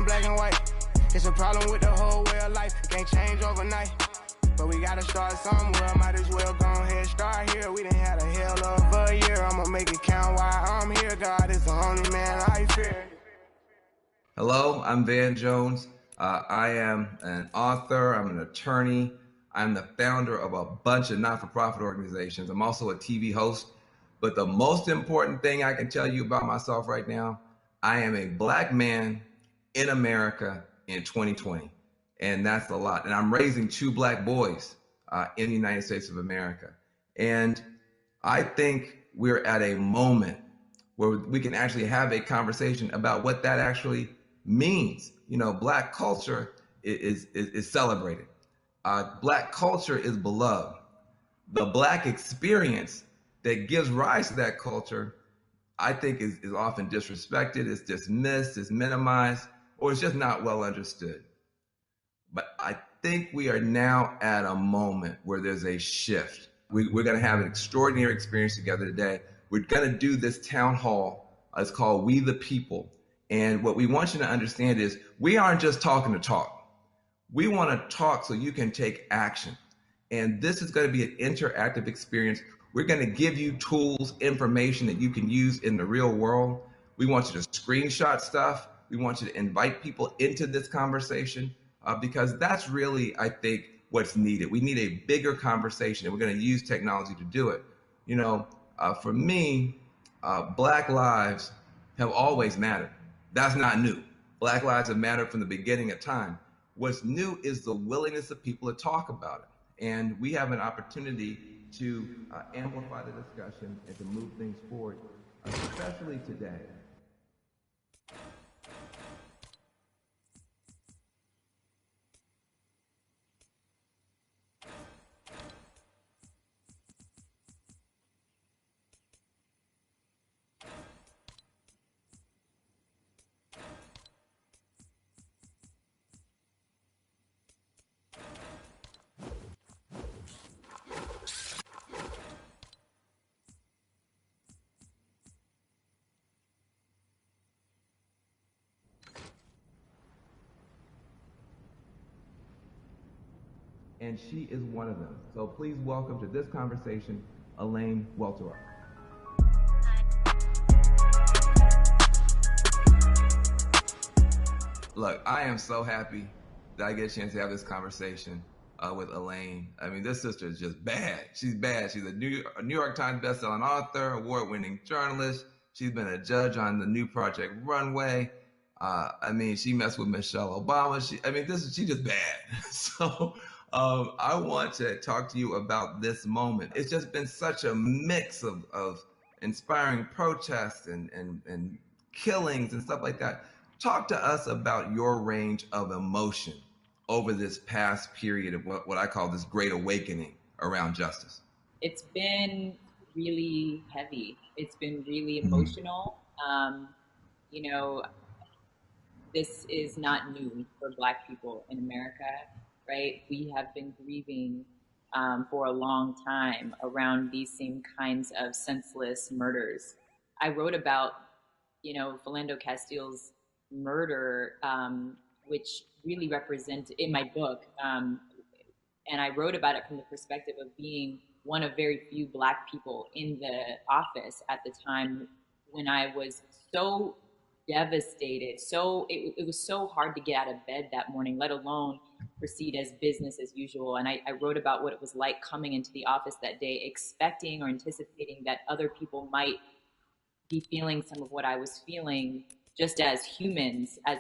in black and white. It's a problem with the whole way of life. It can't change overnight. But we gotta start somewhere. Might as well go ahead, start here. We done had a hell of a year. I'ma make it count while I'm here. God is the only man I fear. Hello, I'm Van Jones. I am an author, I'm an attorney, I'm the founder of a bunch of not-for-profit organizations. I'm also a TV host, but the most important thing I can tell you about myself right now, I am a black man in America in 2020, and that's a lot. And I'm raising 2 black boys in the United States of America. And I think we're at a moment where we can actually have a conversation about what that actually means. You know, black culture is celebrated. Black culture is beloved. The black experience that gives rise to that culture, I think is often disrespected, is dismissed, is minimized, or it's just not well understood. But I think we are now at a moment where there's a shift. We're gonna have an extraordinary experience together today. We're gonna do this town hall. It's called We the People. And what we want you to understand is we aren't just talking to talk. We want to talk so you can take action. And this is going to be an interactive experience. We're going to give you tools, information that you can use in the real world. We want you to screenshot stuff. We want you to invite people into this conversation because that's really, I think, what's needed. We need a bigger conversation, and we're going to use technology to do it. You know, for me, Black lives have always mattered. That's not new. Black lives have mattered from the beginning of time. What's new is the willingness of people to talk about it. And we have an opportunity to amplify the discussion and to move things forward, especially today. And she is one of them. So please welcome to this conversation, Elaine Welteroth. Look, I am so happy that I get a chance to have this conversation with Elaine. I mean, this sister is just bad. She's bad. She's a New York Times bestselling author, award-winning journalist. She's been a judge on the new Project Runway. I mean, she messed with Michelle Obama. She's just bad. So I want to talk to you about this moment. It's just been such a mix of inspiring protests and killings and stuff like that. Talk to us about your range of emotion over this past period of what I call this great awakening around justice. It's been really heavy. It's been really emotional. You know, this is not new for Black people in America, right? We have been grieving for a long time around these same kinds of senseless murders. I wrote about, Philando Castile's murder, which really represented in my book, and I wrote about it from the perspective of being one of very few Black people in the office at the time, when I was so devastated. So it was so hard to get out of bed that morning, let alone proceed as business as usual. And I wrote about what it was like coming into the office that day, expecting or anticipating that other people might be feeling some of what I was feeling, just as humans, as,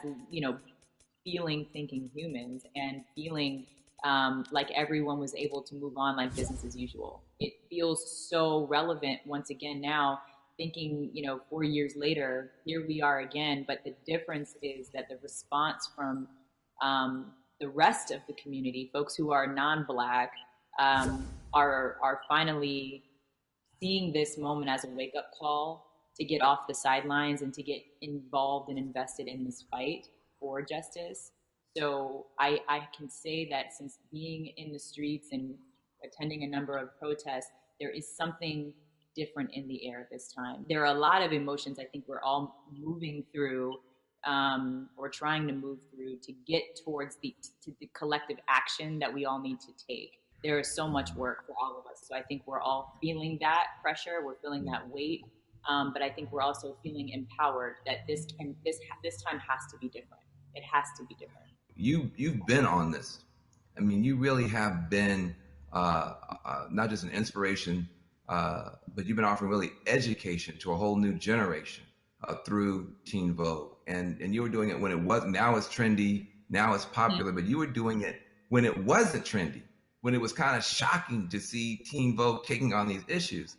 feeling, thinking humans, and feeling like everyone was able to move on like business as usual. It feels so relevant once again now, thinking, 4 years later, here we are again. But the difference is that the response from the rest of the community, folks who are non-Black, are finally seeing this moment as a wake-up call to get off the sidelines and to get involved and invested in this fight for justice. So I can say that since being in the streets and attending a number of protests, there is something different in the air this time. There are a lot of emotions I think we're all moving through or trying to move through to get towards the collective action that we all need to take. There is so much work for all of us. So I think we're all feeling that pressure. We're feeling that weight. But I think we're also feeling empowered that this time has to be different. It has to be different. You've been on this. I mean, you really have been not just an inspiration, but you've been offering really education to a whole new generation through Teen Vogue. And you were doing it when it wasn't. Now it's trendy. Now it's popular. But you were doing it when it wasn't trendy, when it was kind of shocking to see Teen Vogue taking on these issues.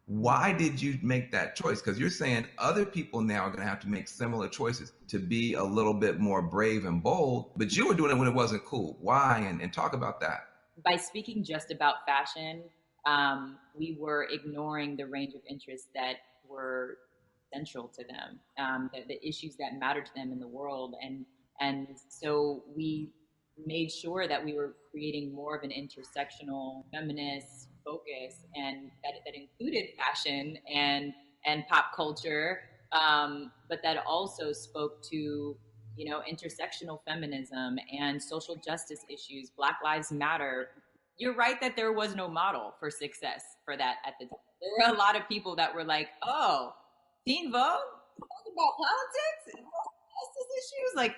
Why did you make that choice? Because you're saying other people now are going to have to make similar choices to be a little bit more brave and bold, but you were doing it when it wasn't cool. Why? And talk about that. By speaking just about fashion, we were ignoring the range of interests that were central to them, the issues that mattered to them in the world. And so we made sure that we were creating more of an intersectional feminist focus, and that included fashion and pop culture, but that also spoke to, you know, intersectional feminism and social justice issues. Black Lives Matter. You're right that there was no model for success for that at the time. There were a lot of people that were like, "Oh, Teen Vogue, talk about politics, justice issues," like,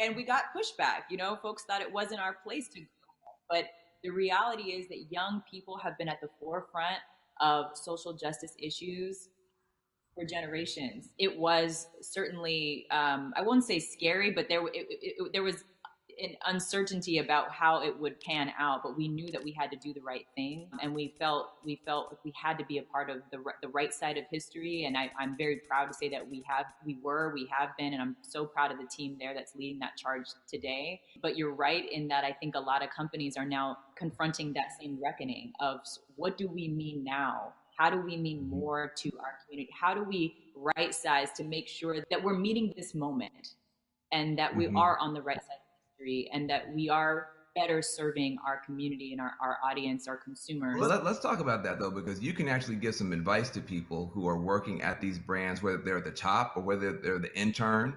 and we got pushback. You know, folks thought it wasn't our place to go, but the reality is that young people have been at the forefront of social justice issues for generations. It was certainly, I won't say scary, but there was an uncertainty about how it would pan out, but we knew that we had to do the right thing. And we felt we had to be a part of the right side of history. And I'm very proud to say that we have been, and I'm so proud of the team there that's leading that charge today. But you're right in that I think a lot of companies are now confronting that same reckoning of, what do we mean now? How do we mean more to our community? How do we right size to make sure that we're meeting this moment and that we are on the right side of history, and that we are better serving our community and our audience, our consumers? Well, let's talk about that, though, because you can actually give some advice to people who are working at these brands, whether they're at the top or whether they're the intern.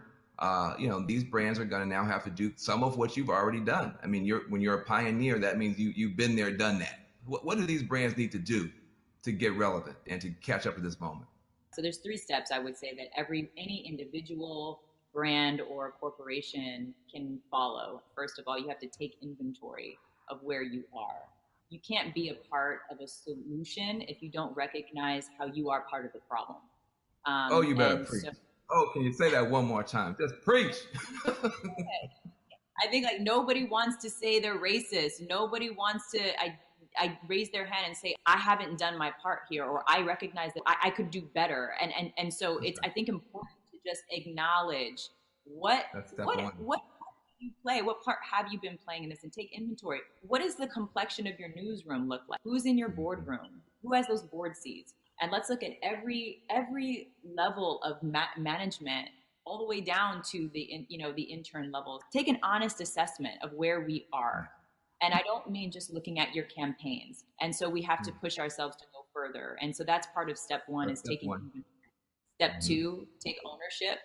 You know, these brands are going to now have to do some of what you've already done. I mean, when you're a pioneer, that means you've been there, done that. What do these brands need to do to get relevant and to catch up to this moment? So there's 3 steps I would say that any individual brand or corporation can follow. First of all, you have to take inventory of where you are. You can't be a part of a solution if you don't recognize how you are part of the problem. Oh, you better preach. Can you say that one more time? Just preach. I think, like, nobody wants to say they're racist. Nobody wants to I raise their hand and say, I haven't done my part here, or I recognize that I could do better. And so it's, I think, important to just acknowledge what you play, what part have you been playing in this, and take inventory. What does the complexion of your newsroom look like? Who's in your boardroom? Who has those board seats? And let's look at every level of management, all the way down to the intern level. Take an honest assessment of where we are. And I don't mean just looking at your campaigns. And so we have to push ourselves to go further. And so that's part of step 1, is taking inventory. Step 2, take ownership,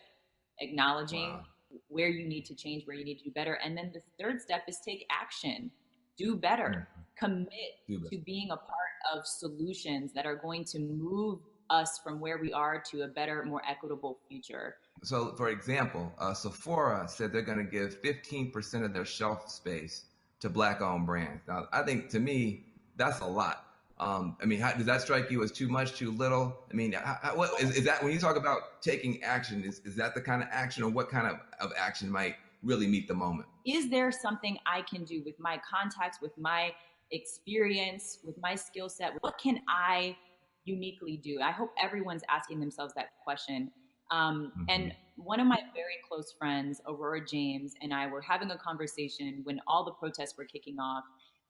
acknowledging where you need to change, where you need to do better. And then the 3rd step is take action, do better, commit to being a part of solutions that are going to move us from where we are to a better, more equitable future. So, for example, Sephora said they're going to give 15% of their shelf space to Black-owned brands. Now, I think, to me, that's a lot. I mean, does that strike you as too much, too little? I mean, what is that, when you talk about taking action, is that the kind of action, or what kind of action might really meet the moment? Is there something I can do with my contacts, with my experience, with my skill set? What can I uniquely do? I hope everyone's asking themselves that question. And one of my very close friends, Aurora James, and I were having a conversation when all the protests were kicking off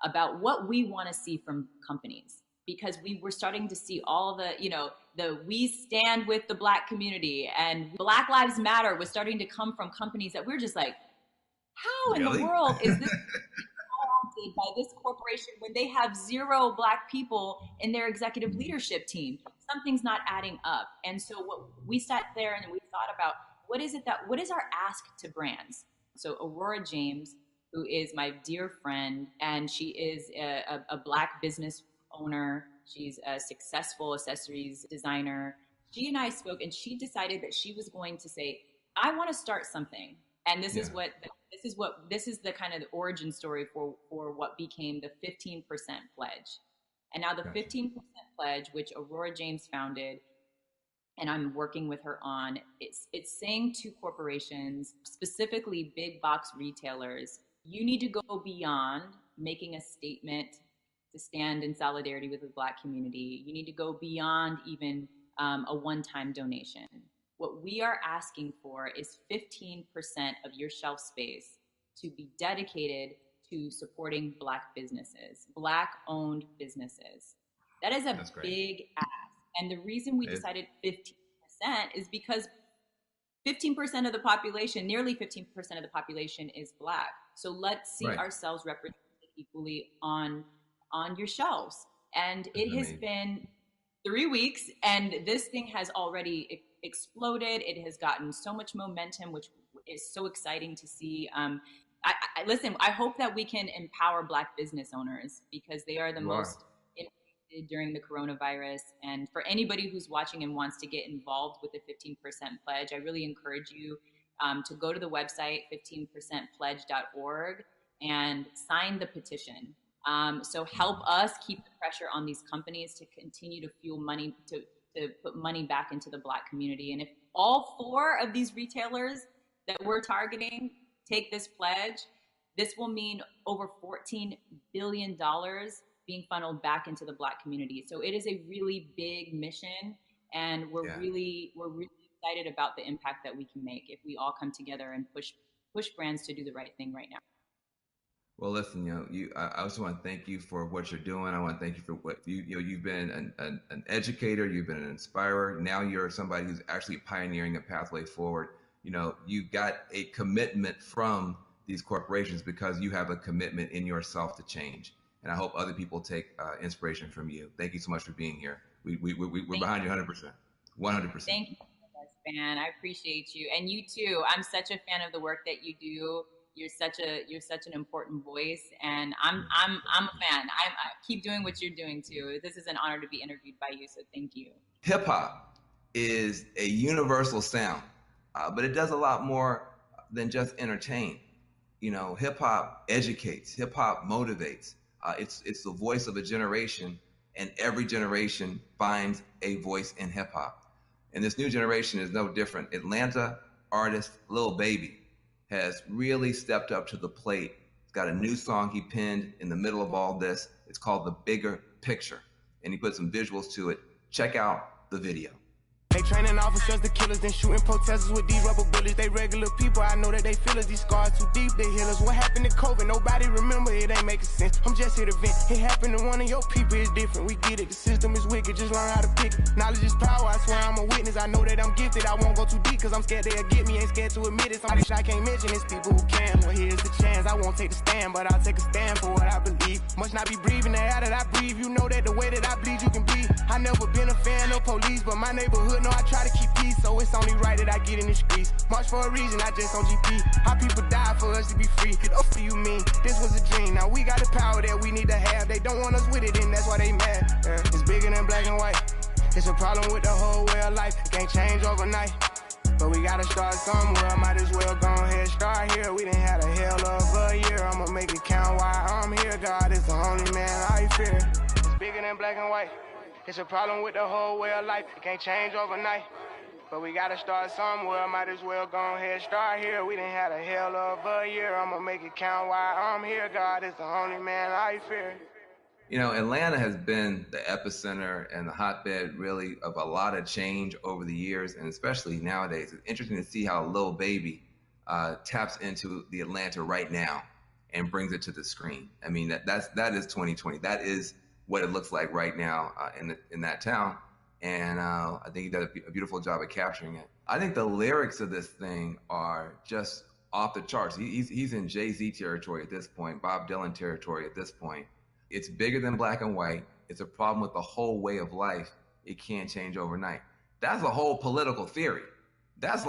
about what we want to see from companies, because we were starting to see all the we stand with the Black community, and Black Lives Matter was starting to come from companies that we're just like, how in the world is this by this corporation when they have 0 Black people in their executive leadership team? Something's not adding up. And so what we sat there and we thought about, what is our ask to brands? So Aurora James, who is my dear friend, and she is a Black business owner. She's a successful accessories designer. She and I spoke, and she decided that she was going to say, I want to start something. And this is the kind of the origin story for what became the 15% pledge. And now the 15% pledge, which Aurora James founded, and I'm working with her on, it's saying to corporations, specifically big box retailers, you need to go beyond making a statement to stand in solidarity with the Black community. You need to go beyond even a one-time donation. What we are asking for is 15% of your shelf space to be dedicated to supporting Black businesses, Black-owned businesses. That is a big ask. And the reason we decided 15% is because 15% of the population, nearly 15% of the population is Black. So let's see ourselves represented equally on your shelves. And it has been 3 weeks, and this thing has already exploded. It has gotten so much momentum, which is so exciting to see. Listen, I hope that we can empower Black business owners, because they are the most impacted during the coronavirus. And for anybody who's watching and wants to get involved with the 15% pledge, I really encourage you to go to the website 15percentpledge.org and sign the petition. So help us keep the pressure on these companies to continue to fuel money, to put money back into the Black community. And if all 4 of these retailers that we're targeting take this pledge, this will mean over $14 billion being funneled back into the Black community. So it is a really big mission, and we're really excited about the impact that we can make if we all come together and push brands to do the right thing right now. Well, listen, I also want to thank you for what you're doing. I want to thank you for what you've been an educator, you've been an inspirer. Now you're somebody who's actually pioneering a pathway forward. You got a commitment from these corporations because you have a commitment in yourself to change. And I hope other people take inspiration from you. Thank you so much for being here. We're behind you 100%. 100%. Thank you, fan. I appreciate you, and you too. I'm such a fan of the work that you do. You're such an important voice, and I'm a fan. I keep doing what you're doing too. This is an honor to be interviewed by you, so thank you. Hip hop is a universal sound, but it does a lot more than just entertain. Hip hop educates, hip hop motivates. It's the voice of a generation, and every generation finds a voice in hip hop. And this new generation is no different. Atlanta artist Lil Baby has really stepped up to the plate. He's got a new song he penned in the middle of all this. It's called The Bigger Picture, and he put some visuals to it. Check out the video. They training officers, the killers, then shooting protesters with these rubber bullets. They regular people, I know that they feel us. These scars too deep, they heal us. What happened to COVID? Nobody remember, it ain't making sense. I'm just here to vent. It happened to one of your people, it's different. We get it, the system is wicked, just learn how to pick it. Knowledge is power, I swear I'm a witness. I know that I'm gifted, I won't go too deep, cause I'm scared they'll get me, ain't scared to admit it. Somebody I can't mention, it's people who can. Well, here's the chance, I won't take the stand, but I'll take a stand for what I believe. Must not be breathing the air that I breathe. You know that the way that I bleed, you can bleed. I never been a fan of police, but my neighborhood know I try to keep peace, so it's only right that I get in the streets. March for a reason, I just on GP. How people die for us to be free. What do you mean? This was a dream. Now we got the power that we need to have. They don't want us with it, and that's why they mad. It's bigger than black and white. It's a problem with the whole way of life. It can't change overnight, but we gotta start somewhere. Might as well go ahead, start here. We done had a hell of a year. I'ma make it count while I'm here. God is the only man I fear. It's bigger than black and white. It's a problem with the whole way of life. It can't change overnight, but we gotta start somewhere. Might as well go ahead, start here. We done had a hell of a year. I'ma make it count while I'm here. God is the only man I fear. Atlanta has been the epicenter and the hotbed really of a lot of change over the years, and especially nowadays. It's interesting to see how Lil Baby taps into the Atlanta right now and brings it to the screen. I mean, that is 2020. That is what it looks like right now in that town. And I think he did a beautiful job of capturing it. I think the lyrics of this thing are just off the charts. He's in Jay-Z territory at this point, Bob Dylan territory at this point. It's bigger than black and white. It's a problem with the whole way of life. It can't change overnight. That's a whole political theory. that's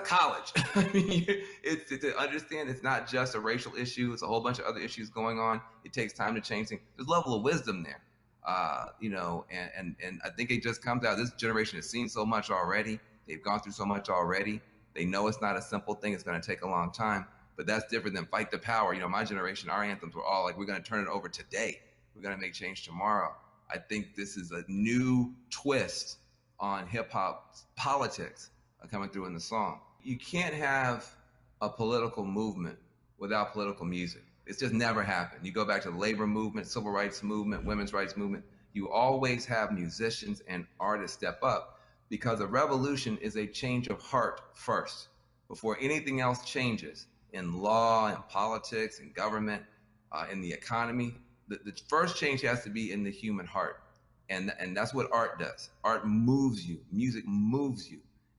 college. I mean, it's to understand it's not just a racial issue. It's a whole bunch of other issues going on. It takes time to change things. There's a level of wisdom there, and I think it just comes out. This generation has seen so much already. They've gone through so much already. They know it's not a simple thing. It's going to take a long time, but that's different than fight the power. My generation, our anthems were all like, we're going to turn it over today. We're going to make change tomorrow. I think this is a new twist on hip hop politics coming through in the song. You can't have a political movement without political music. It's just never happened. You go back to the labor movement, civil rights movement, women's rights movement, you always have musicians and artists step up, because a revolution is a change of heart first, before anything else changes in law and politics and government, in the economy. The first change has to be in the human heart. And that's what art does. Art moves you, music moves you.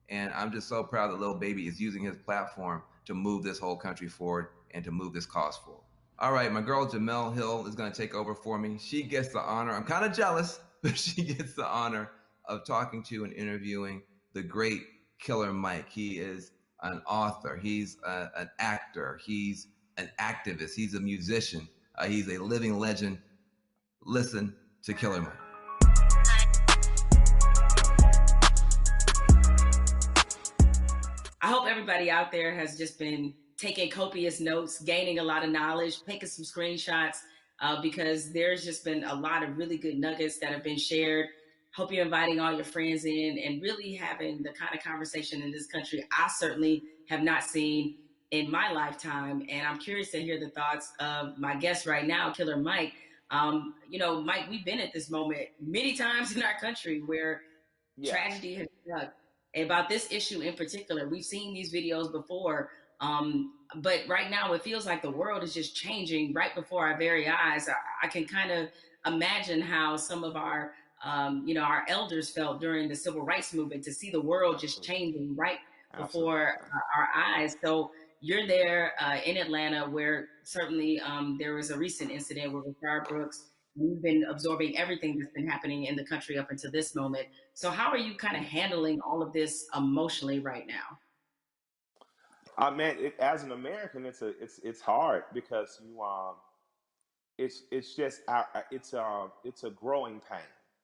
And I'm just so proud that Lil Baby is using his platform to move this whole country forward and to move this cause forward. All right, my girl Jamel Hill is gonna take over for me. She gets the honor, I'm kind of jealous, but she gets the honor of talking to and interviewing the great Killer Mike. He is an author, he's an actor, he's an activist, he's a musician, he's a living legend. Listen to Killer Mike. I hope everybody out there has just been taking copious notes, gaining a lot of knowledge, taking some screenshots, because there's just been a lot of really good nuggets that have been shared. Hope you're inviting all your friends in and really having the kind of conversation in this country I certainly have not seen in my lifetime. And I'm curious to hear the thoughts of my guest right now, Killer Mike. Mike, we've been at this moment many times in our country where tragedy has struck. About this issue in particular, we've seen these videos before, but right now it feels like the world is just changing right before our very eyes. I can kind of imagine how some of our our elders felt during the civil rights movement, to see the world just changing right before our eyes. So you're there in Atlanta, where certainly there was a recent incident with Rashard Brooks. We've been absorbing everything that's been happening in the country up until this moment. So how are you kind of handling all of this emotionally right now? Man, as an American, it's hard, because it's just it's a growing pain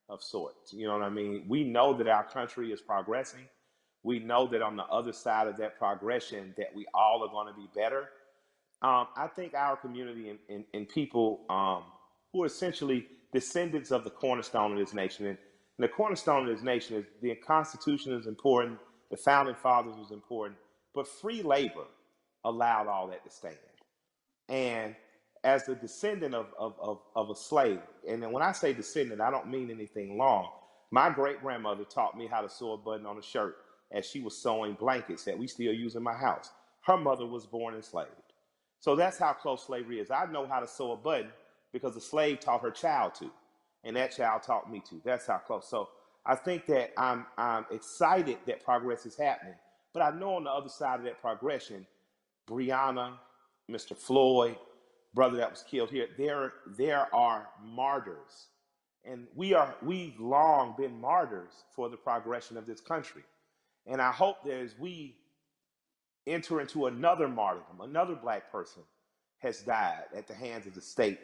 of sorts. You know what I mean? We know that our country is progressing. We know that on the other side of that progression, that we all are going to be better. I think our community and people who are essentially descendants of the cornerstone of this nation, and the cornerstone of this nation is the Constitution is important, the Founding Fathers was important, but free labor allowed all that to stand. And as the descendant of a slave, and then when I say descendant, I don't mean anything long. My great-grandmother taught me how to sew a button on a shirt as she was sewing blankets that we still use in my house. Her mother was born enslaved. So that's how close slavery is. I know how to sew a button because a slave taught her child to, and that child taught me to. That's how close. So I think that I'm excited that progress is happening, but I know on the other side of that progression, Breonna, Mr. Floyd, brother that was killed here, there are martyrs, and we've long been martyrs for the progression of this country. And I hope that as we enter into another martyrdom, another Black person has died at the hands of the state.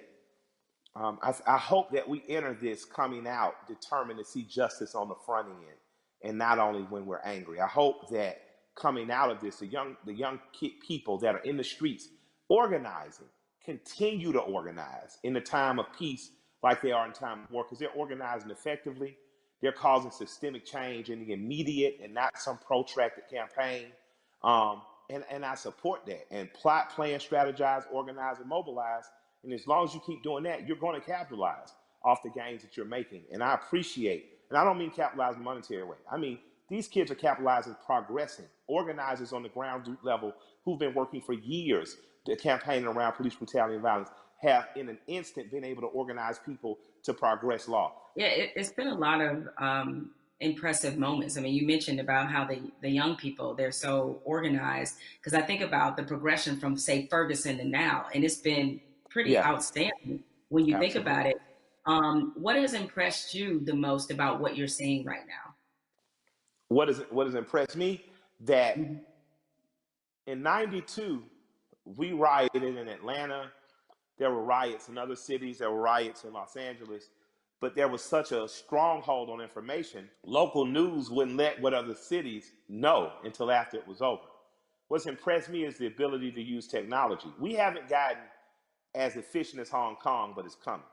I hope that we enter this coming out determined to see justice on the front end, and not only when we're angry. I hope that coming out of this, the young people that are in the streets organizing, continue to organize in the time of peace like they are in time of war, because they're organizing effectively. They're causing systemic change in the immediate and not some protracted campaign. And I support that. And plot, plan, strategize, organize, and mobilize. And as long as you keep doing that, you're going to capitalize off the gains that you're making. And I appreciate, and I don't mean capitalize in a monetary way. I mean, these kids are capitalizing, progressing. Organizers on the ground level who've been working for years to campaign around police brutality and violence have in an instant been able to organize people to progress law. Yeah, it's been a lot of impressive moments. I mean, you mentioned about how the young people, they're so organized, because I think about the progression from, say, Ferguson to now, and it's been pretty outstanding when you think about it. What has impressed you the most about what you're seeing right now? What has impressed me? that in '92, we rioted in Atlanta. There were riots in other cities. There were riots in Los Angeles. But there was such a stronghold on information, local news wouldn't let what other cities know until after it was over. What's impressed me is the ability to use technology. We haven't gotten as efficient as Hong Kong, but it's coming.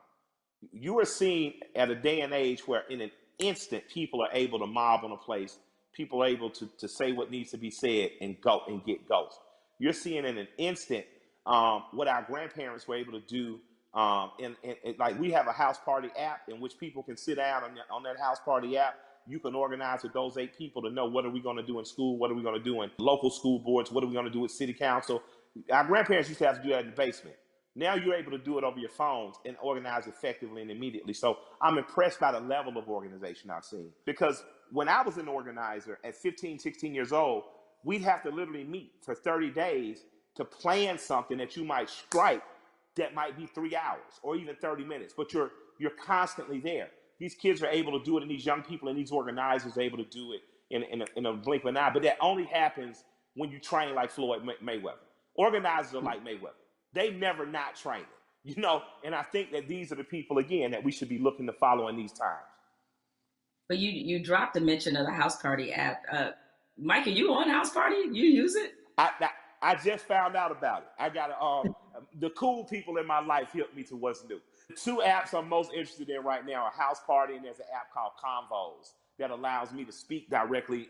You are seeing at a day and age where in an instant, people are able to mob on a place. People are able to say what needs to be said and go and get ghosts. You're seeing in an instant what our grandparents were able to do. Like we have a house party app in which people can sit down on that house party app. You can organize with those 8 people to know what are we going to do in school, what are we going to do in local school boards, what are we going to do with city council. Our grandparents used to have to do that in the basement. Now you're able to do it over your phones and organize effectively and immediately. So I'm impressed by the level of organization I've seen. Because when I was an organizer at 15, 16 years old, we'd have to literally meet for 30 days to plan something that you might strike that might be 3 hours or even 30 minutes, but you're constantly there. These kids are able to do it, and these young people and these organizers are able to do it in a blink of an eye. But that only happens when you train like Floyd Mayweather. Organizers are like Mayweather. They never not training, you know? And I think that these are the people, again, that we should be looking to follow in these times. But you dropped a mention of the House Party app. Mike, are you on House Party? You use it? I just found out about it. I got the cool people in my life hooked me to what's new. The 2 apps I'm most interested in right now are House Party, and there's an app called Convos that allows me to speak directly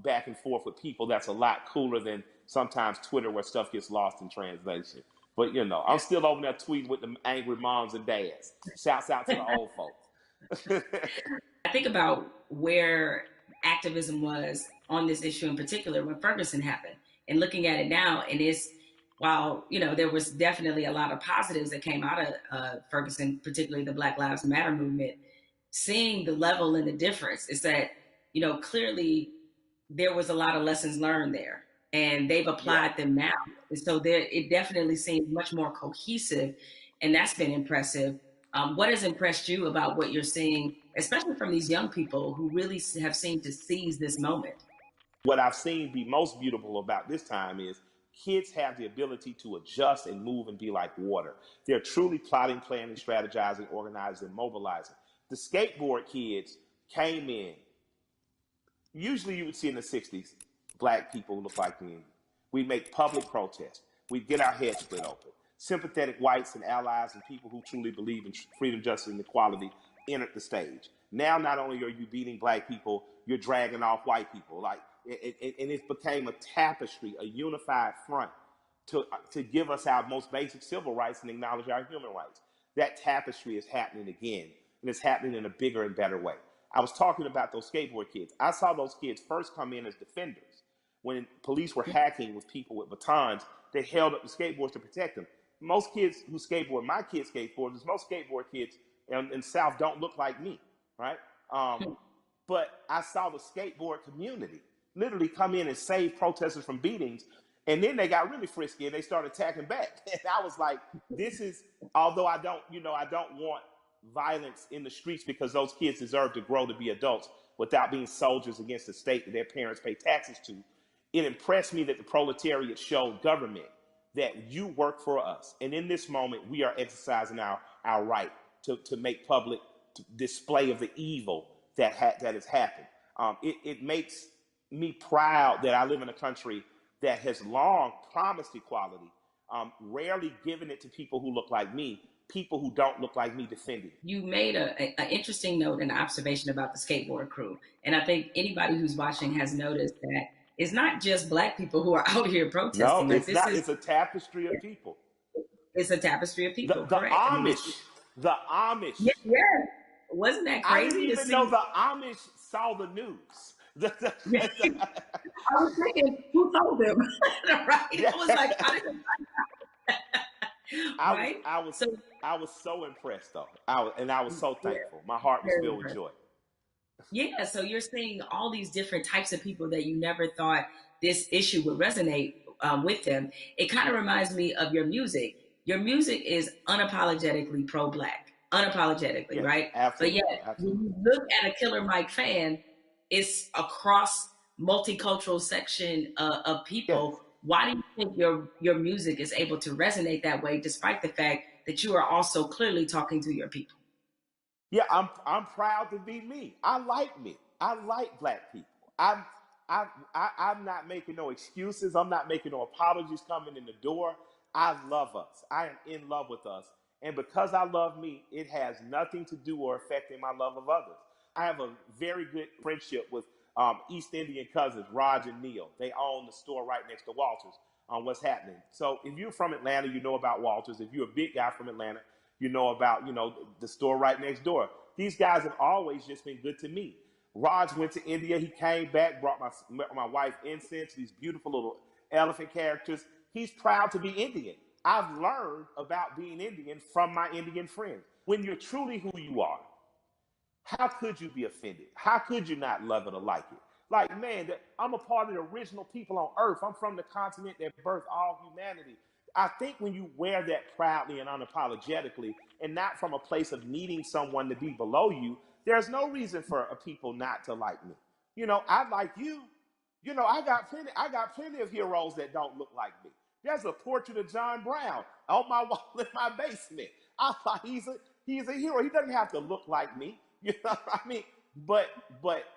back and forth with people. That's a lot cooler than sometimes Twitter where stuff gets lost in translation. But, you know, I'm still over there tweeting with the angry moms and dads. Shouts out to the old folks. I think about where activism was on this issue in particular when Ferguson happened. And looking at it now, and while, you know, there was definitely a lot of positives that came out of Ferguson, particularly the Black Lives Matter movement, seeing the level and the difference is that, you know, clearly there was a lot of lessons learned there, and they've applied them now. And so it definitely seems much more cohesive, and that's been impressive. What has impressed you about what you're seeing, especially from these young people who really have seemed to seize this moment? What I've seen be most beautiful about this time is kids have the ability to adjust and move and be like water. They're truly plotting, planning, strategizing, organizing, and mobilizing. The skateboard kids came in. Usually you would see in the 60s, Black people look like me. We'd make public protests. We'd get our heads split open. Sympathetic whites and allies and people who truly believe in freedom, justice, and equality entered the stage. Now, not only are you beating Black people, you're dragging off white people. And it became a tapestry, a unified front to give us our most basic civil rights and acknowledge our human rights. That tapestry is happening again, and it's happening in a bigger and better way. I was talking about those skateboard kids. I saw those kids first come in as defenders. When police were hacking with people with batons, they held up the skateboards to protect them. Most kids who skateboard, my kids skateboarders, most skateboard kids in the South don't look like me, right? But I saw the skateboard community literally come in and save protesters from beatings. And then they got really frisky and they started attacking back. And I was like, this is, although I don't want violence in the streets because those kids deserve to grow to be adults without being soldiers against the state that their parents pay taxes to. It impressed me that the proletariat showed government that you work for us. And in this moment, we are exercising our right to make public display of the evil that has happened. It makes me proud that I live in a country that has long promised equality, rarely given it to people who look like me, people who don't look like me defending. You made an interesting note and observation about the skateboard crew. And I think anybody who's watching has noticed that it's not just Black people who are out here protesting. No, it's not. It's a tapestry of people. It's a tapestry of people. The Amish. The Amish. Yeah. Wasn't that crazy? I didn't even know the Amish saw the news. I was thinking, who told them? Right? I was like, I didn't. Right? I was so impressed though. I was so thankful. My heart was filled with joy. Yeah, so you're seeing all these different types of people that you never thought this issue would resonate with them. It kind of reminds me of your music. Your music is unapologetically pro-Black, unapologetically, yes, right? Absolutely. But yet, when you look at a Killer Mike fan, it's across multicultural section of people. Yes. Why do you think your music is able to resonate that way, despite the fact that you are also clearly talking to your people? Yeah, I'm proud to be me. I like me. I like black people. I'm not making no excuses. I'm not making no apologies coming in the door. I love us. I am in love with us. And because I love me, it has nothing to do or affecting my love of others. I have a very good friendship with East Indian cousins, Raj and Neil. They own the store right next to Walters on what's happening. So if you're from Atlanta, you know about Walters. If you're a big guy from Atlanta, you know about, the store right next door. These guys have always just been good to me. Raj went to India. He came back, brought my wife incense, these beautiful little elephant characters. He's proud to be Indian. I've learned about being Indian from my Indian friends. When you're truly who you are, how could you be offended? How could you not love it or like it? Like, man, I'm a part of the original people on earth. I'm from the continent that birthed all humanity. I think when you wear that proudly and unapologetically, and not from a place of needing someone to be below you, there's no reason for a people not to like me. I like you. I got plenty of heroes that don't look like me. There's a portrait of John Brown on my wall in my basement. I thought he's a hero. He doesn't have to look like me. You know what I mean? But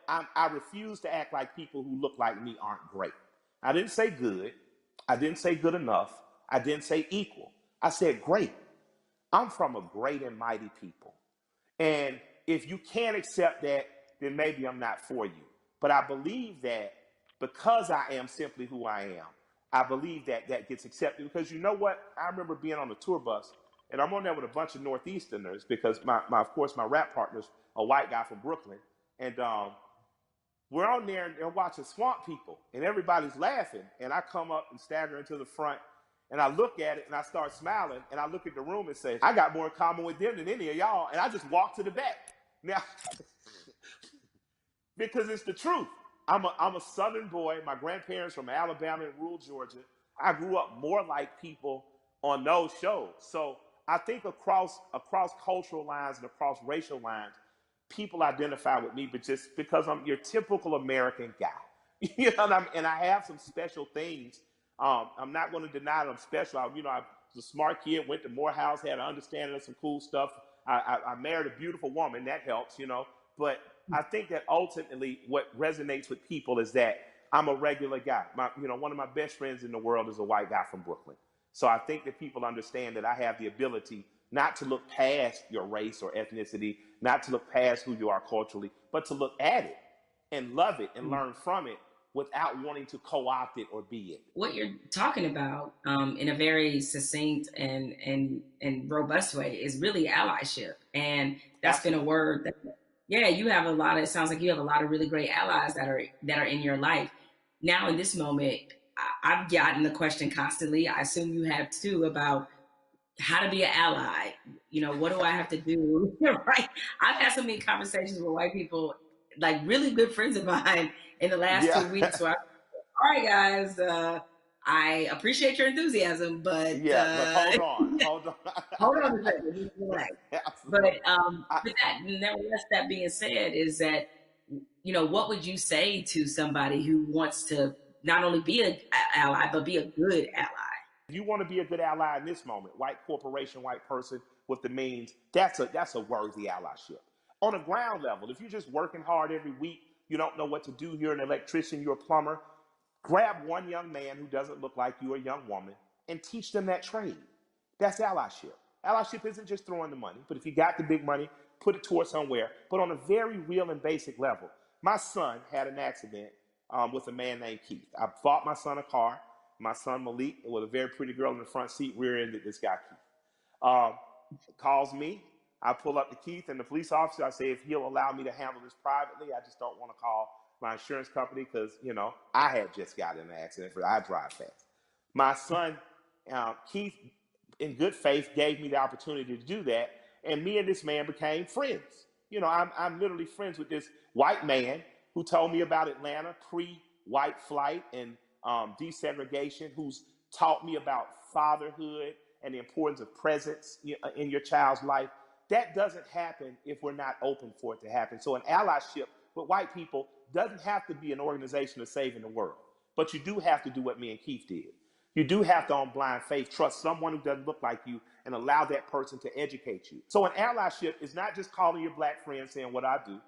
I refuse to act like people who look like me aren't great. I didn't say good. I didn't say good enough. I didn't say equal. I said great. I'm from a great and mighty people. And if you can't accept that, then maybe I'm not for you. But I believe that because I am simply who I am, I believe that that gets accepted. Because you know what? I remember being on a tour bus, and I'm on there with a bunch of Northeasterners because of course, my rap partner's a white guy from Brooklyn. And we're on there and watching Swamp People, and everybody's laughing. And I come up and stagger into the front, and I look at it, and I start smiling, and I look at the room and say, I got more in common with them than any of y'all. And I just walk to the back. Now, because it's the truth. I'm a Southern boy. My grandparents from Alabama and rural Georgia. I grew up more like people on those shows. So I think across cultural lines and across racial lines, people identify with me, but just because I'm your typical American guy. You know what I mean? And I have some special things. I'm not going to deny that I'm special. I was a smart kid, went to Morehouse, had an understanding of some cool stuff. I married a beautiful woman. That helps, But I think that ultimately what resonates with people is that I'm a regular guy. One of my best friends in the world is a white guy from Brooklyn. So I think that people understand that I have the ability not to look past your race or ethnicity, not to look past who you are culturally, but to look at it and love it and learn from it without wanting to co-opt it or be it. What you're talking about in a very succinct and robust way is really allyship. And that's been a word that, you have it sounds like you have a lot of really great allies that are in your life. Now in this moment, I've gotten the question constantly, I assume you have too, about how to be an ally. What do I have to do? Right? I've had so many conversations with white people, like really good friends of mine in the last 2 weeks. Where all right, guys, I appreciate your enthusiasm, but but hold on. Hold on a second. But nevertheless, that being said, is that what would you say to somebody who wants to not only be an ally but be a good ally? If you want to be a good ally in this moment, white corporation, white person with the means, that's a worthy allyship. On a ground level, if you're just working hard every week, you don't know what to do, you're an electrician, you're a plumber, grab one young man who doesn't look like you, a young woman, and teach them that trade. That's allyship. Allyship isn't just throwing the money, but if you got the big money, put it towards somewhere. But on a very real and basic level, my son had an accident with a man named Keith. I bought my son a car. My son Malik, with a very pretty girl in the front seat, rear-ended this guy Keith. Calls me. I pull up to Keith and the police officer. I say, if he'll allow me to handle this privately, I just don't want to call my insurance company because, I had just gotten in an accident. I drive fast. My son, Keith, in good faith, gave me the opportunity to do that. And me and this man became friends. I'm literally friends with this white man who told me about Atlanta pre-white flight and desegregation, who's taught me about fatherhood and the importance of presence in your child's life. That doesn't happen if we're not open for it to happen. So an allyship with white people doesn't have to be an organization of saving the world. But you do have to do what me and Keith did. You do have to, on blind faith, trust someone who doesn't look like you and allow that person to educate you. So an allyship is not just calling your black friend saying what I do.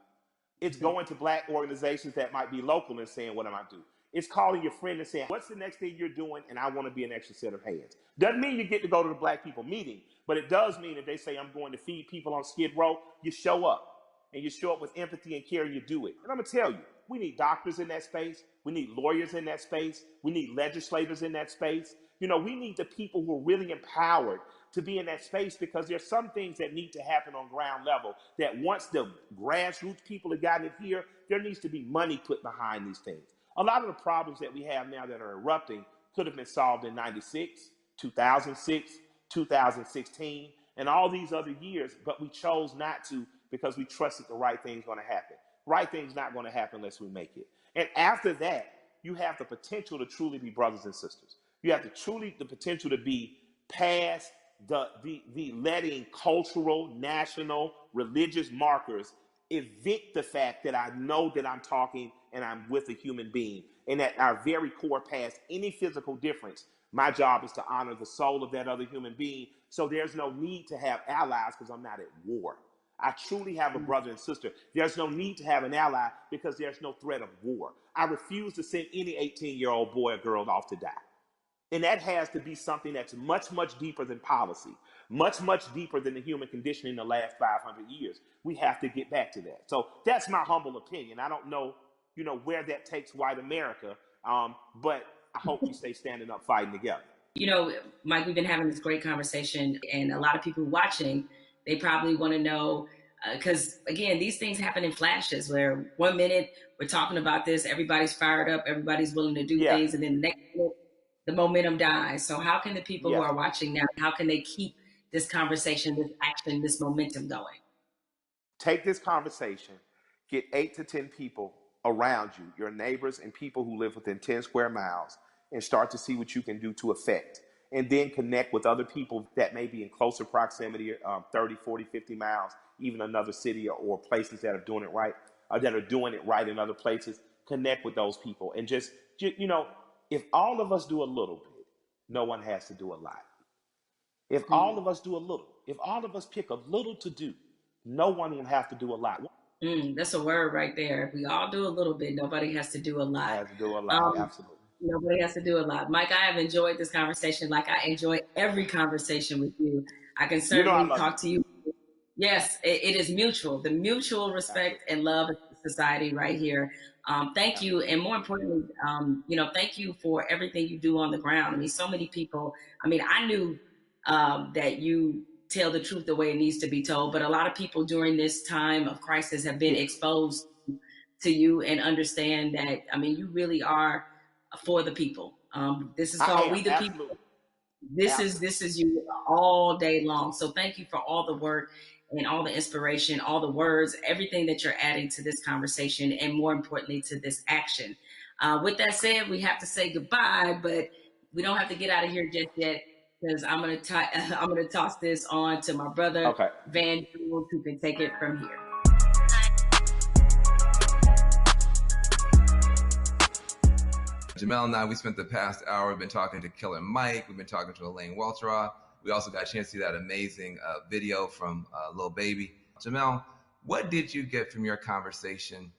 It's going to black organizations that might be local and saying, what am I do? It's calling your friend and saying, what's the next thing you're doing? And I want to be an extra set of hands. Doesn't mean you get to go to the black people meeting, but it does mean if they say, I'm going to feed people on Skid Row, you show up. And you show up with empathy and care, and you do it. And I'm going to tell you, we need doctors in that space. We need lawyers in that space. We need legislators in that space. You know, we need the people who are really empowered to be in that space, because there's some things that need to happen on ground level that once the grassroots people have gotten it here, there needs to be money put behind these things. A lot of the problems that we have now that are erupting could have been solved in 96, 2006, 2016, and all these other years, but we chose not to because we trusted the right thing's going to happen. Right thing's not going to happen unless we make it. And after that, you have the potential to truly be brothers and sisters. You have the potential to be past the letting cultural, national, religious markers evict the fact that I know that I'm talking and I'm with a human being, and at our very core, past any physical difference, my job is to honor the soul of that other human being. So there's no need to have allies because I'm not at war. I truly have a brother and sister. There's no need to have an ally because there's no threat of war. I refuse to send any 18-year-old boy or girl off to die. And that has to be something that's much, much deeper than policy, much, much deeper than the human condition in the last 500 years. We have to get back to that. So that's my humble opinion. I don't know, where that takes white America, but I hope we stay standing up, fighting together. Mike, we've been having this great conversation, and a lot of people watching, they probably want to know, because again, these things happen in flashes where 1 minute we're talking about this, everybody's fired up, everybody's willing to do things, and then the next minute, the momentum dies. So how can the people who are watching now, how can they keep this conversation, this action, this momentum going? Take this conversation, get 8 to 10 people around you, your neighbors and people who live within 10 square miles, and start to see what you can do to affect. And then connect with other people that may be in closer proximity, 30, 40, 50 miles, even another city or places that are doing it right, in other places. Connect with those people. And just if all of us do a little bit, no one has to do a lot. If all of us do a little, if all of us pick a little to do, no one will have to do a lot. That's a word right there. If we all do a little bit, nobody has to do a lot. Has to do a lot, absolutely. Nobody has to do a lot. Mike, I have enjoyed this conversation like I enjoy every conversation with you. I can certainly talk to you. Yes, it is mutual. The mutual respect and love of society right here. Thank you. And more importantly, thank you for everything you do on the ground. I mean, so many people, I knew that you tell the truth the way it needs to be told, but a lot of people during this time of crisis have been exposed to you and understand that, you really are for the people. This is called We the People. This is you all day long. So thank you for all the work and all the inspiration, all the words, everything that you're adding to this conversation, and more importantly, to this action. With that said, we have to say goodbye, but we don't have to get out of here just yet, because I'm gonna toss this on to my brother, Van Jules, who can take it from here. Jamel and I, we spent the past hour, we've been talking to Killer Mike, we've been talking to Elaine Welteroth. We also got a chance to see that amazing video from Lil Baby. Jamel, what did you get from your conversation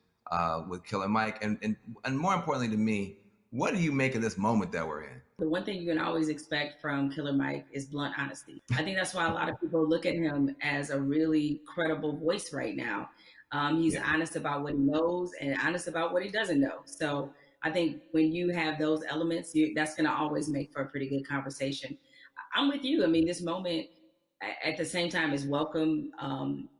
with Killer Mike? And more importantly to me, what do you make of this moment that we're in? The one thing you can always expect from Killer Mike is blunt honesty. I think that's why a lot of people look at him as a really credible voice right now. He's honest about what he knows and honest about what he doesn't know. So I think when you have those elements, that's going to always make for a pretty good conversation. I'm with you. This moment at the same time is welcome.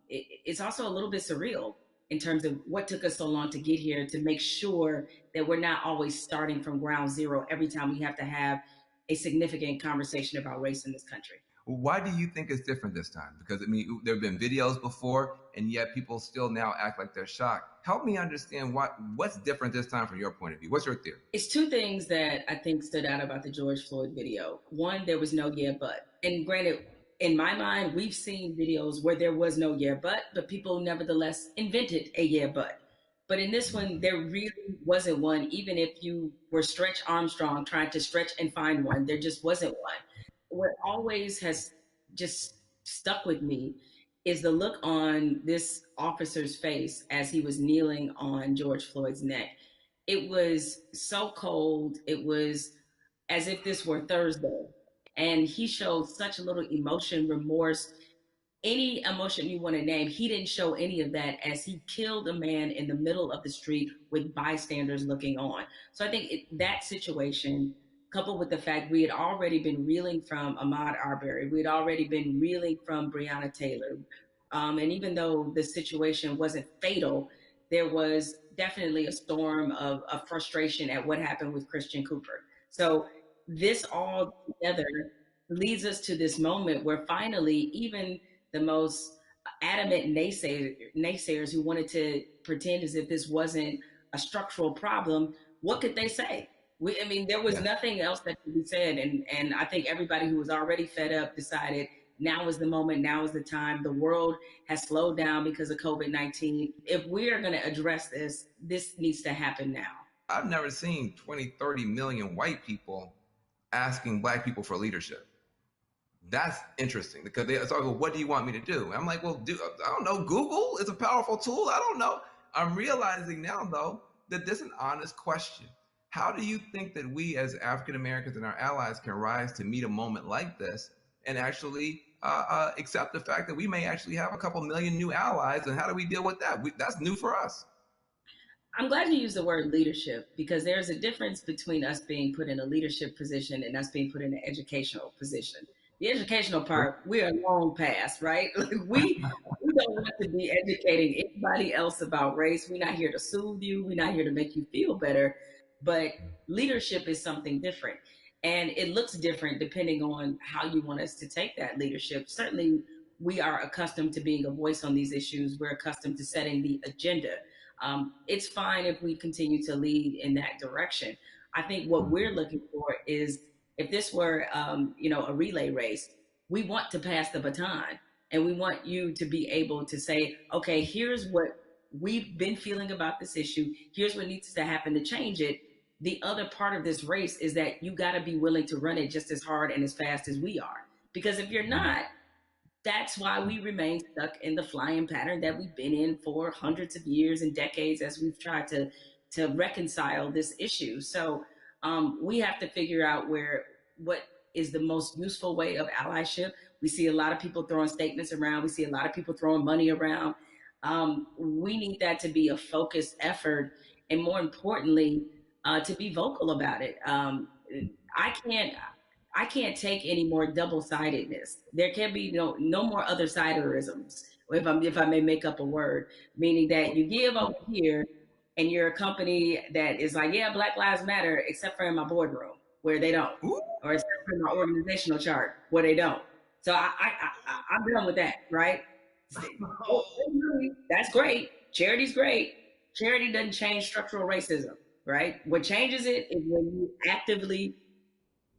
It's also a little bit surreal in terms of what took us so long to get here, to make sure that we're not always starting from ground zero every time we have to have a significant conversation about race in this country. Why do you think it's different this time? Because there have been videos before, and yet people still now act like they're shocked. Help me understand what's different this time from your point of view. What's your theory? It's two things that I think stood out about the George Floyd video. One, there was no yeah, but. And granted, in my mind, we've seen videos where there was no yeah, but people nevertheless invented a yeah, but. But in this one, there really wasn't one, even if you were Stretch Armstrong trying to stretch and find one, there just wasn't one. What always has just stuck with me is the look on this officer's face as he was kneeling on George Floyd's neck. It was so cold. It was as if this were Thursday. And he showed such little emotion, remorse, any emotion you want to name. He didn't show any of that as he killed a man in the middle of the street with bystanders looking on. So I think that situation, coupled with the fact we had already been reeling from Ahmaud Arbery, we had already been reeling from Breonna Taylor. And even though the situation wasn't fatal, there was definitely a storm of frustration at what happened with Christian Cooper. So this all together leads us to this moment where finally, even the most adamant naysayers who wanted to pretend as if this wasn't a structural problem, what could they say? I mean, there was nothing else that could be said. And I think everybody who was already fed up decided now is the moment, now is the time. The world has slowed down because of COVID-19. If we are going to address this, this needs to happen now. I've never seen 20, 30 million white people asking Black people for leadership. That's interesting because they start, well, what do you want me to do? I'm like, well, I don't know. Google is a powerful tool. I don't know. I'm realizing now, though, that this is an honest question. How do you think that we as African Americans and our allies can rise to meet a moment like this and actually accept the fact that we may actually have a couple million new allies? And how do we deal with that? That's new for us. I'm glad you used the word leadership because there's a difference between us being put in a leadership position and us being put in an educational position. The educational part, we are long past, right? Like we don't want to be educating anybody else about race. We're not here to soothe you. We're not here to make you feel better. But leadership is something different. And it looks different depending on how you want us to take that leadership. Certainly, we are accustomed to being a voice on these issues. We're accustomed to setting the agenda. It's fine if we continue to lead in that direction. I think what we're looking for is, if this were, a relay race, we want to pass the baton and we want you to be able to say, okay, here's what we've been feeling about this issue. Here's what needs to happen to change it. The other part of this race is that you got to be willing to run it just as hard and as fast as we are. Because if you're not, that's why we remain stuck in the flying pattern that we've been in for hundreds of years and decades as we've tried to reconcile this issue. So we have to figure out what is the most useful way of allyship. We see a lot of people throwing statements around. We see a lot of people throwing money around. We need that to be a focused effort, and more importantly, to be vocal about it. I can't take any more double-sidedness. There can be no more other-siderisms, if I may make up a word, meaning that you give over here and you're a company that is like, yeah, Black Lives Matter, except for in my boardroom where they don't, or except for my organizational chart where they don't. So I'm done with that, right? That's great. Charity's great. Charity doesn't change structural racism, right? What changes it is when you actively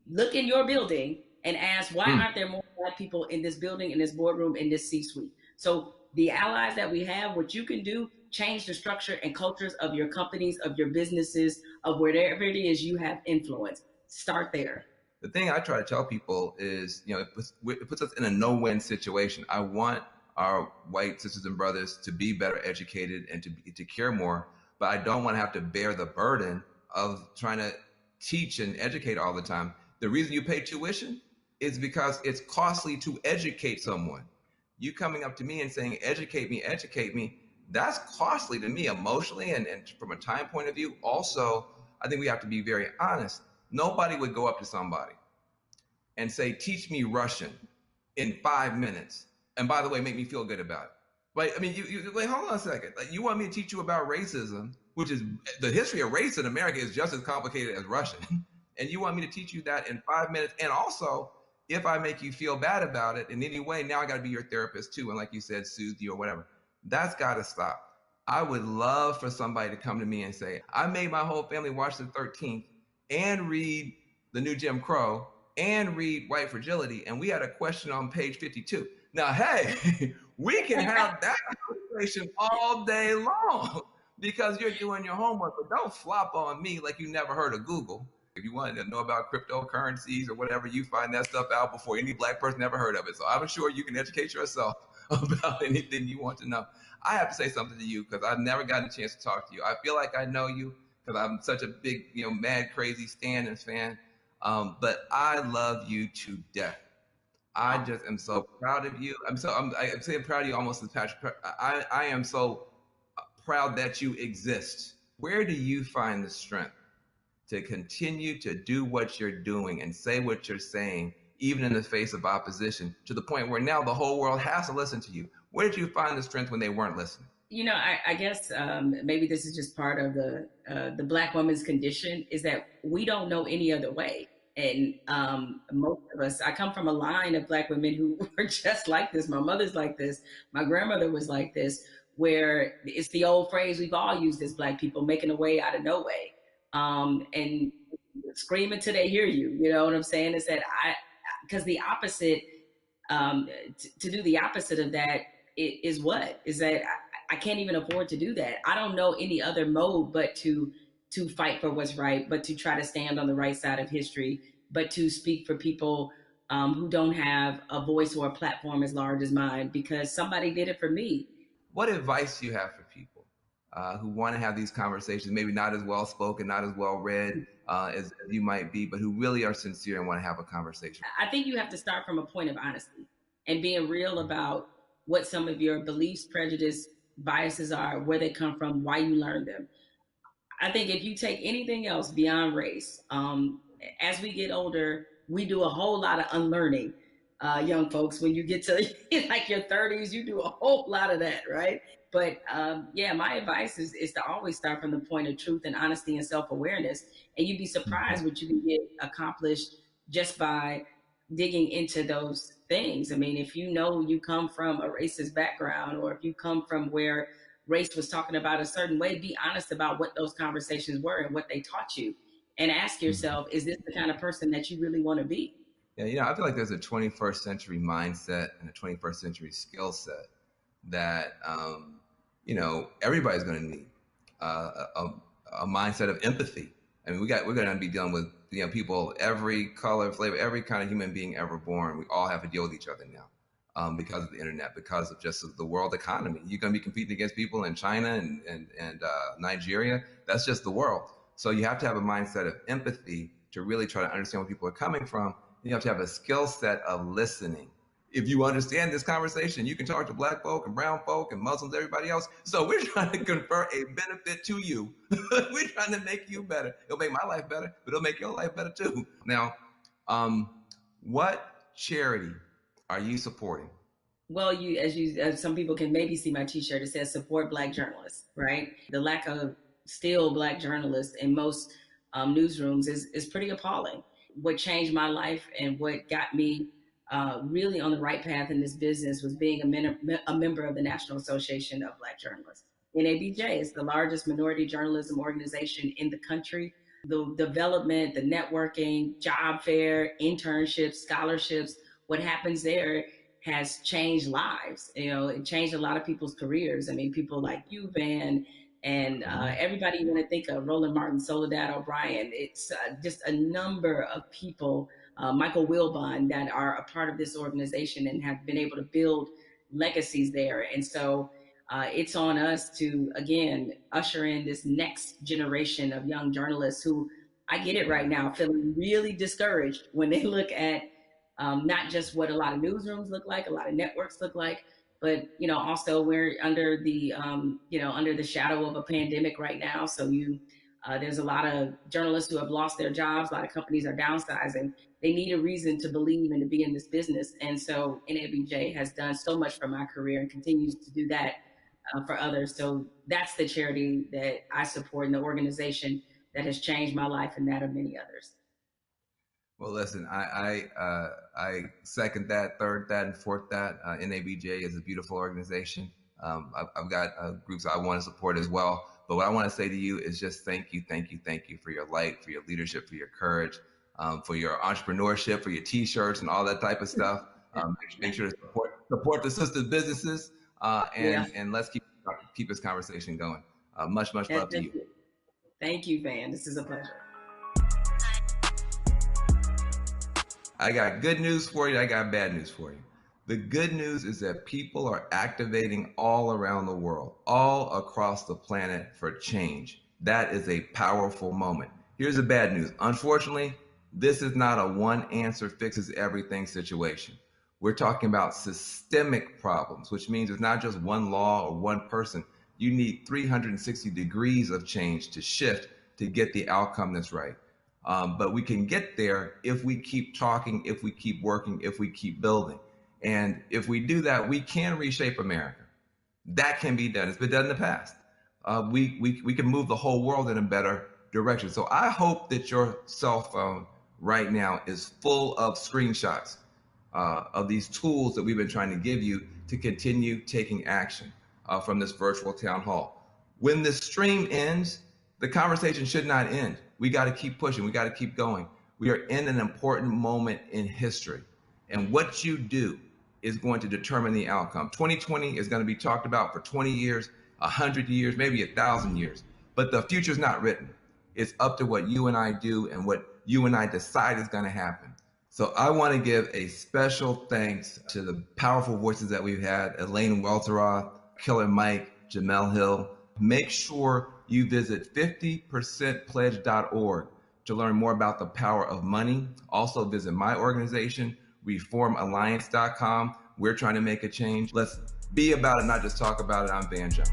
look in your building and ask, why aren't there more Black people in this building, in this boardroom, in this C-suite? So the allies that we have, what you can do, change the structure and cultures of your companies, of your businesses, of wherever it is you have influence. Start there. The thing I try to tell people is, it puts us in a no-win situation. I want our white sisters and brothers to be better educated and to care more, but I don't want to have to bear the burden of trying to teach and educate all the time. The reason you pay tuition is because it's costly to educate someone. You coming up to me and saying, educate me, that's costly to me emotionally and from a time point of view. Also, I think we have to be very honest. Nobody would go up to somebody and say, teach me Russian in 5 minutes. And by the way, make me feel good about it. Like, I mean, you wait, hold on a second. Like, you want me to teach you about racism, which is the history of race in America is just as complicated as Russian. And you want me to teach you that in 5 minutes. And also, if I make you feel bad about it in any way, now I got to be your therapist too. And like you said, soothe you or whatever. That's got to stop. I would love for somebody to come to me and say, I made my whole family watch the 13th and read The New Jim Crow and read White Fragility. And we had a question on page 52. Now, hey, we can have that conversation all day long. because you're doing your homework, but don't flop on me like you never heard of Google. If you wanted to know about cryptocurrencies or whatever, you find that stuff out before any black person ever heard of it. So I'm sure you can educate yourself about anything you want to know. I have to say something to you because I've never gotten a chance to talk to you. I feel like I know you because I'm such a big, mad, crazy Stan fan. But I love you to death. I just am so proud of you. I'm saying proud of you almost as Patrick. I am so proud that you exist. Where do you find the strength to continue to do what you're doing and say what you're saying, even in the face of opposition, to the point where now the whole world has to listen to you? Where did you find the strength when they weren't listening? I guess maybe this is just part of the Black woman's condition, is that we don't know any other way. And most of us, I come from a line of Black women who were just like this. My mother's like this. My grandmother was like this, where it's the old phrase we've all used as Black people, making a way out of no way. And scream until they hear you. You know what I'm saying? Is that because the opposite, to do the opposite of that is what? Is that I can't even afford to do that. I don't know any other mode but to fight for what's right, but to try to stand on the right side of history, but to speak for people who don't have a voice or a platform as large as mine, because somebody did it for me. What advice do you have for people who want to have these conversations, maybe not as well spoken, not as well read as you might be, but who really are sincere and want to have a conversation? I think you have to start from a point of honesty and being real about what some of your beliefs, prejudice, biases are, where they come from, why you learned them. I think if you take anything else beyond race, as we get older, we do a whole lot of unlearning. Young folks, when you get to like your 30s, you do a whole lot of that, right? But my advice is to always start from the point of truth and honesty and self-awareness. And you'd be surprised what you can get accomplished just by digging into those things. I mean, if you know you come from a racist background, or if you come from where race was talking about a certain way, be honest about what those conversations were and what they taught you. And ask yourself, is this the kind of person that you really want to be? Yeah, I feel like there's a 21st century mindset and a 21st century skill set that, everybody's going to need a mindset of empathy. I mean, we're going to be dealing with, people, every color, flavor, every kind of human being ever born. We all have to deal with each other now because of the internet, because of just the world economy. You're going to be competing against people in China and Nigeria. That's just the world. So you have to have a mindset of empathy to really try to understand where people are coming from. You have to have a skill set of listening. If you understand this conversation, you can talk to Black folk and brown folk and Muslims, everybody else. So we're trying to confer a benefit to you. We're trying to make you better. It'll make my life better, but it'll make your life better too. Now, what charity are you supporting? Well, as some people can maybe see my T-shirt, it says support Black journalists, right? The lack of still Black journalists in most newsrooms is pretty appalling. What changed my life and what got me really on the right path in this business was being a member of the National Association of Black Journalists. NABJ is the largest minority journalism organization in the country. The development, the networking, job fair, internships, scholarships, what happens there has changed lives. It changed a lot of people's careers. I mean, people like you, Van, and everybody you want to think of, Roland Martin, Soledad O'Brien. It's just a number of people, Michael Wilbon, that are a part of this organization and have been able to build legacies there. And so it's on us to, again, usher in this next generation of young journalists who, I get it right now, feeling really discouraged when they look at not just what a lot of newsrooms look like, a lot of networks look like, but also we're under the under the shadow of a pandemic right now. So there's a lot of journalists who have lost their jobs. A lot of companies are downsizing. They need a reason to believe and to be in this business. And so NABJ has done so much for my career and continues to do that for others. So that's the charity that I support and the organization that has changed my life and that of many others. Well, listen, I second that, third that, and fourth that. NABJ is a beautiful organization. I've got groups I want to support as well. But what I want to say to you is just thank you for your light, for your leadership, for your courage, for your entrepreneurship, for your T-shirts and all that type of stuff. Make sure to support the sister businesses, and let's keep this conversation going. Much love to you. Thank you, Van. This is a pleasure. I got good news for you. I got bad news for you. The good news is that people are activating all around the world, all across the planet for change. That is a powerful moment. Here's the bad news. Unfortunately, this is not a one answer fixes everything situation. We're talking about systemic problems, which means it's not just one law or one person. You need 360 degrees of change to shift to get the outcome that's right. But we can get there if we keep talking, if we keep working, if we keep building. And if we do that, we can reshape America. That can be done. It's been done in the past. We can move the whole world in a better direction. So I hope that your cell phone right now is full of screenshots of these tools that we've been trying to give you to continue taking action from this virtual town hall. When the stream ends, the conversation should not end. We got to keep pushing. We got to keep going. We are in an important moment in history. And what you do is going to determine the outcome. 2020 is going to be talked about for 20 years, 100 years, maybe 1,000 years. But the future's not written. It's up to what you and I do and what you and I decide is going to happen. So I want to give a special thanks to the powerful voices that we've had, Elaine Welteroth, Killer Mike, Jamel Hill. Make sure you visit 50percentpledge.org to learn more about the power of money. Also visit my organization, reformalliance.com. We're trying to make a change. Let's be about it, not just talk about it. I'm Van Jones.